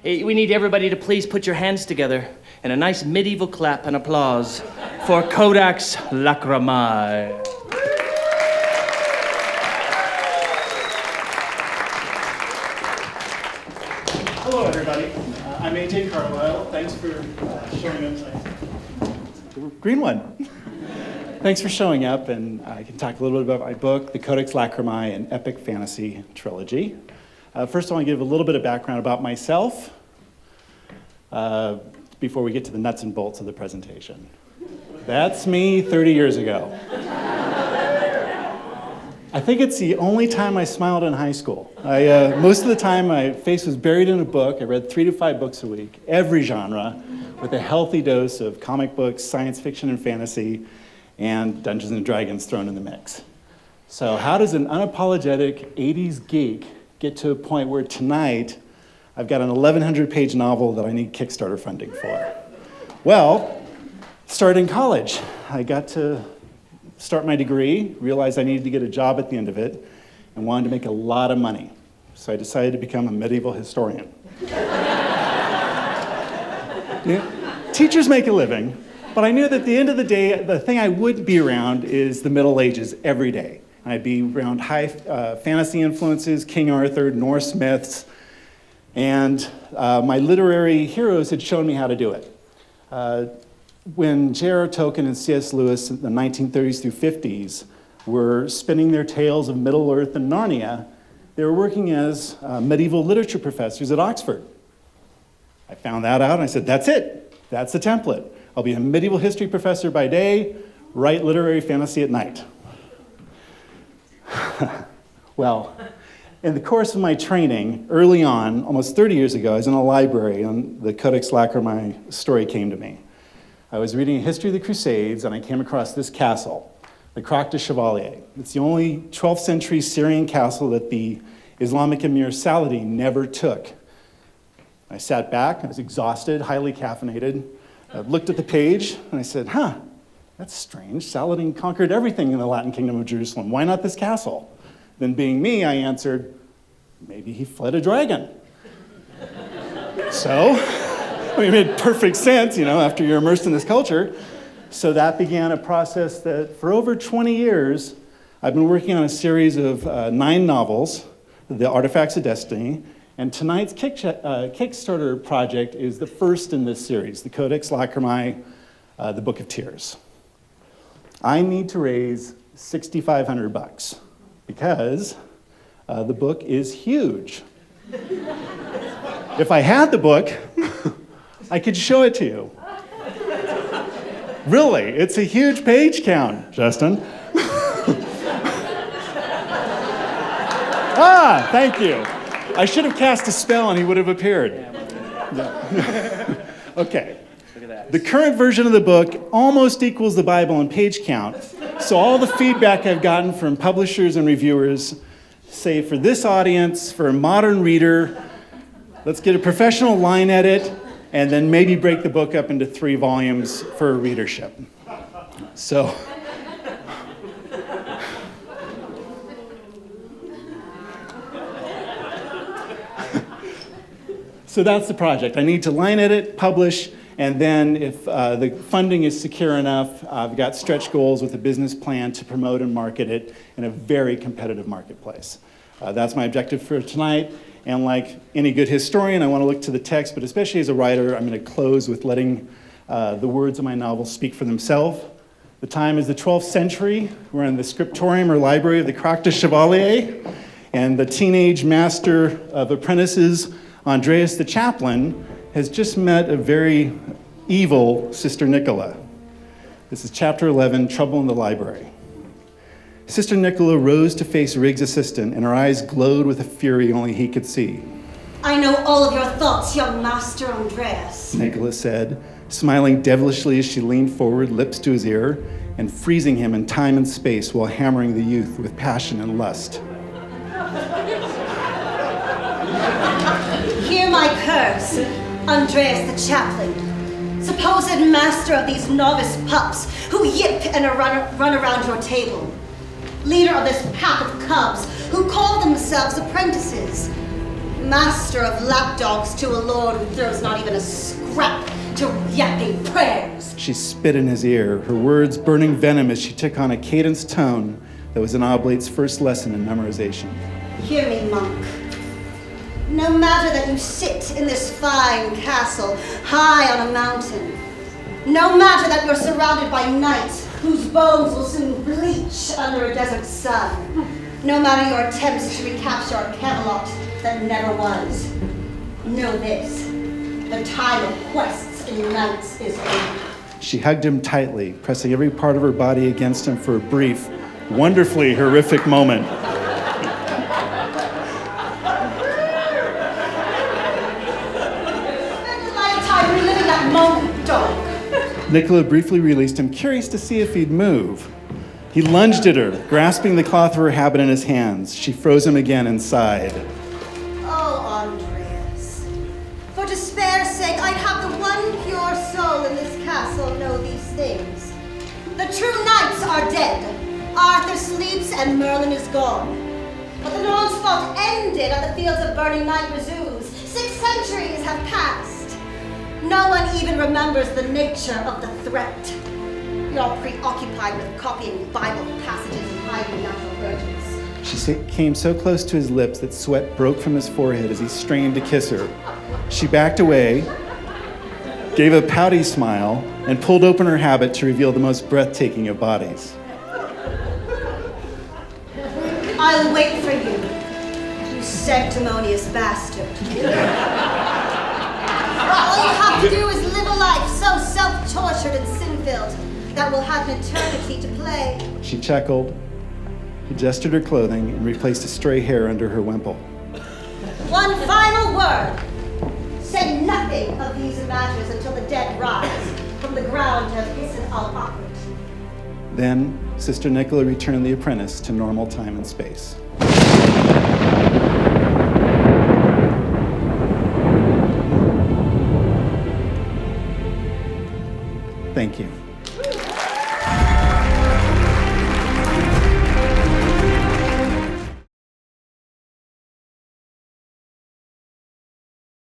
We need everybody to please put your hands together in a nice medieval clap and applause for Codex Lacrimae. Hello, everybody. I'm AJ Carlisle. Thanks for showing up tonight. The green one. Thanks for showing up, and I can talk a little bit about my book, The Codex Lacrimae, an epic fantasy trilogy. First, I want to give a little bit of background about myself before we get to the nuts and bolts of the presentation. That's me 30 years ago. I think it's the only time I smiled in high school. Most of the time, my face was buried in a book. I read 3 to 5 books a week, every genre, with a healthy dose of comic books, science fiction and fantasy, and Dungeons and Dragons thrown in the mix. So how does an unapologetic 80s geek get to a point where tonight I've got an 1,100-page novel that I need Kickstarter funding for? Well, started in college. I got to start my degree, realized I needed to get a job at the end of it, and wanted to make a lot of money. So I decided to become a medieval historian. Teachers make a living, but I knew that at the end of the day, the thing I wouldn't be around is the Middle Ages every day. I'd be around high fantasy influences, King Arthur, Norse myths, and my literary heroes had shown me how to do it. When J.R.R. Tolkien and C.S. Lewis in the 1930s through 50s were spinning their tales of Middle-earth and Narnia, they were working as medieval literature professors at Oxford. I found that out and I said, that's it. That's the template. I'll be a medieval history professor by day, write literary fantasy at night. Well, in the course of my training, early on, almost 30 years ago, I was in a library and the Codex Lacrimae story came to me. I was reading a history of the Crusades and I came across this castle, the Codex Chevalier. It's the only 12th century Syrian castle that the Islamic emir Saladin never took. I sat back, I was exhausted, highly caffeinated. I looked at the page and I said, that's strange. Saladin conquered everything in the Latin kingdom of Jerusalem. Why not this castle? Then being me, I answered, maybe he fled a dragon. So, it made perfect sense, after you're immersed in this culture. So that began a process that for over 20 years, I've been working on a series of 9 novels, The Artifacts of Destiny, and tonight's Kickstarter project is the first in this series, the Codex Lacrimae, the Book of Tears. I need to raise $6,500 because the book is huge. If I had the book, I could show it to you. Really, it's a huge page count, Justin. Thank you. I should have cast a spell and he would have appeared. Yeah. Okay. Look at that. The current version of the book almost equals the Bible in page count. So all the feedback I've gotten from publishers and reviewers say for this audience, for a modern reader, let's get a professional line edit and then maybe break the book up into 3 volumes for readership. So that's the project. I need to line edit, publish, and then if the funding is secure enough, I've got stretch goals with a business plan to promote and market it in a very competitive marketplace. That's my objective for tonight. And like any good historian, I want to look to the text, but especially as a writer, I'm going to close with letting the words of my novel speak for themselves. The time is the 12th century. We're in the scriptorium or library of the Codex Chevalier, and the teenage master of apprentices, Andreas the chaplain, has just met a very evil Sister Nicola. This is chapter 11, Trouble in the Library. Sister Nicola rose to face Riggs' assistant, and her eyes glowed with a fury only he could see. I know all of your thoughts, young Master Andreas, Nicola said, smiling devilishly as she leaned forward, lips to his ear, and freezing him in time and space while hammering the youth with passion and lust. Hear my curse, Andreas the chaplain, supposed master of these novice pups who yip and run around your table. Leader of this pack of cubs who call themselves apprentices. Master of lapdogs to a lord who throws not even a scrap to yapping prayers. She spit in his ear, her words burning venom as she took on a cadenced tone that was an oblate's first lesson in memorization. Hear me, monk. No matter that you sit in this fine castle, high on a mountain, no matter that you're surrounded by knights whose bones will soon bleach under a desert sun, no matter your attempts to recapture a Camelot that never was, know this, the time of quests and knights is over. She hugged him tightly, pressing every part of her body against him for a brief, wonderfully horrific moment. Nicola briefly released him, curious to see if he'd move. He lunged at her, grasping the cloth of her habit in his hands. She froze him again and sighed. Oh, Andreas. For despair's sake, I'd have the one pure soul in this castle know these things. The true knights are dead. Arthur sleeps and Merlin is gone. But the Norse fault ended and the fields of burning night resumes. 6 centuries have passed. No one even remembers the nature of the threat. You're all preoccupied with copying Bible passages and hiding natural virgins. She came so close to his lips that sweat broke from his forehead as he strained to kiss her. She backed away, gave a pouty smile, and pulled open her habit to reveal the most breathtaking of bodies. I'll wait for you, you sanctimonious bastard. All you have to do is live a life so self-tortured and sin-filled that will have an eternity to play. She chuckled, adjusted her clothing, and replaced a stray hair under her wimple. One final word. Say nothing of these matters until the dead rise from the ground of Isin al-Akrit. Then, Sister Nicola returned the apprentice to normal time and space. Thank you.